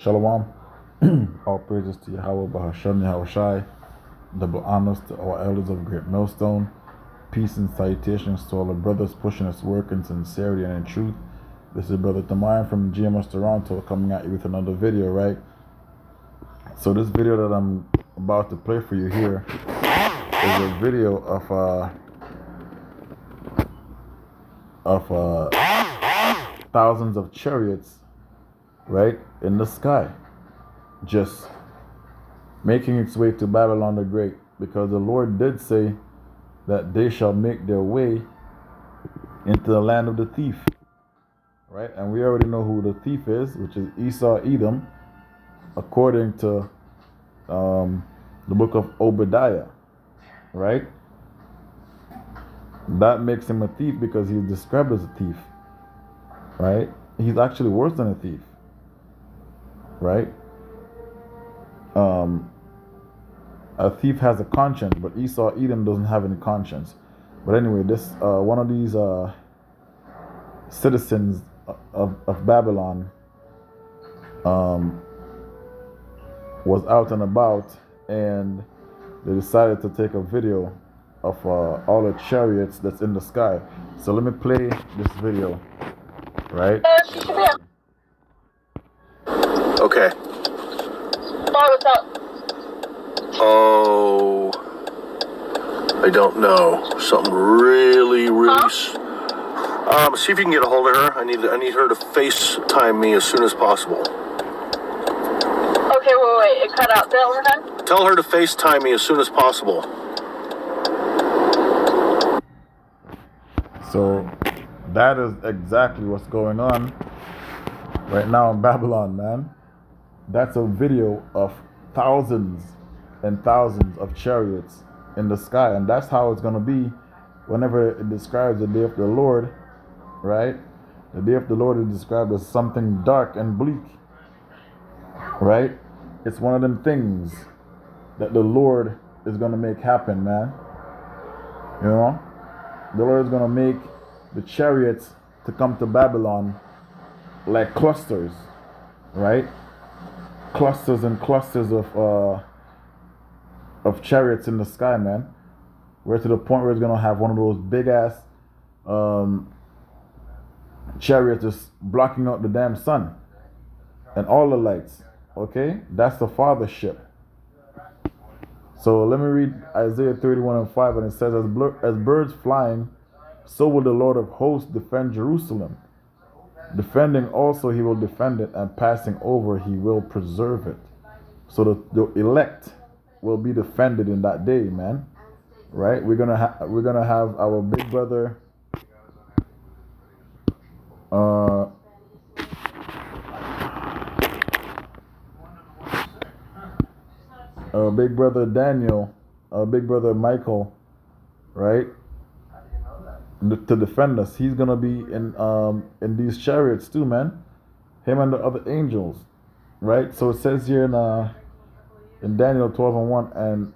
Shalom. All praises to Yahweh, Bahashem, Yahweh Shai. Double honors to all elders of Great Millstone. Peace and salutations to all the brothers pushing this work in sincerity and in truth. This is Brother Tamayan from GMS Toronto coming at you with another video, right? So this video that I'm about to play for you here is a video of thousands of chariots, right, in the sky, just making its way to Babylon the Great, because the Lord did say that they shall make their way into the land of the thief, right? And we already know who the thief is, which is Esau Edom, according to the book of Obadiah, right? That makes him a thief because he's described as a thief, right? He's actually worse than a thief, right? A thief has a conscience, but Esau Edom doesn't have any conscience. But anyway, this one of these citizens of Babylon was out and about, and they decided to take a video of all the chariots that's in the sky. So let me play this video, right? Okay. What's up? Oh, I don't know. Something really. See if you can get a hold of her. I need her to FaceTime me as soon as possible. Okay, wait. It cut out. Say it one more time. Tell her to FaceTime me as soon as possible. So that is exactly what's going on right now in Babylon, man. That's a video of thousands and thousands of chariots in the sky, and that's how it's going to be whenever it describes the day of the Lord, right? The day of the Lord is described as something dark and bleak, right? It's one of them things that the Lord is going to make happen, man. You know, the Lord is going to make the chariots to come to Babylon like clusters, right? Clusters and clusters of chariots in the sky, man. We're to the point where it's gonna have one of those big ass chariots just blocking out the damn sun and all the lights. Okay, that's the fathership. So let me read Isaiah 31:5, and it says, as birds flying, so will the Lord of hosts defend Jerusalem. Defending also he will defend it, and passing over he will preserve it. So the elect will be defended in that day, man. Right? We're gonna have our big brother big brother Daniel, big brother Michael, right? To defend us. He's gonna be in these chariots too, man. Him and the other angels, right? So it says here in Daniel 12:1, and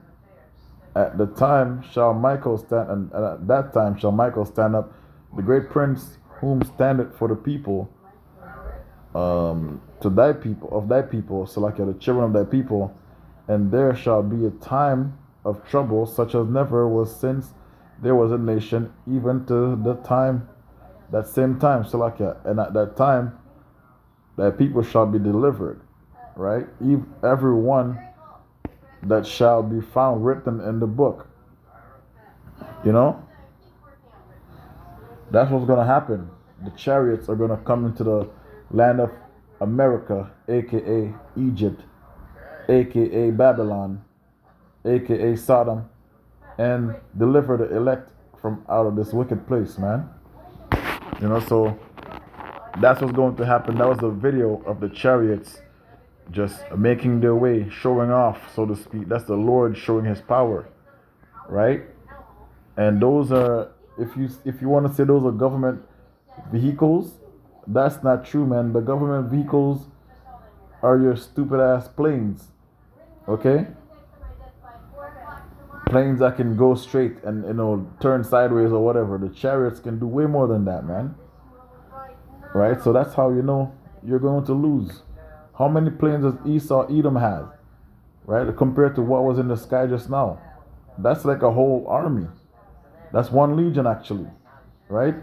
at the time shall Michael stand, and at that time shall Michael stand up, the great prince whom standeth for the people, to thy people, of thy people, so like the children of thy people, and there shall be a time of trouble such as never was since there was a nation, even to the time, that same time, Salakia, and at that time, that people shall be delivered, right? Everyone that shall be found written in the book. You know? That's what's going to happen. The chariots are going to come into the land of America, aka Egypt, aka Babylon, aka Sodom, and deliver the elect from out of this wicked place, man. You know, so that's what's going to happen. That was a video of the chariots just making their way, showing off, so to speak. That's the Lord showing his power, right? And those are, if you want to say those are government vehicles, that's not true, man. The government vehicles are your stupid ass planes, okay? Planes that can go straight and, you know, turn sideways or whatever. The chariots can do way more than that, man. Right? So that's how you know you're going to lose. How many planes does Esau Edom have? Right? Compared to what was in the sky just now. That's like a whole army. That's one legion actually. Right?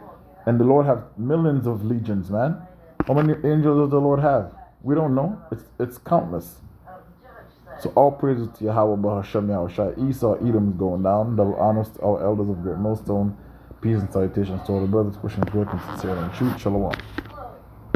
And the Lord have millions of legions, man. How many angels does the Lord have? We don't know. It's countless. So all praises to Yahweh Bahashem Yahushai. Esau Edom is going down. Double honors to our elders of Great Millstone. Peace and salutations to all the brothers pushing growth and sincerity and truth. Shalom.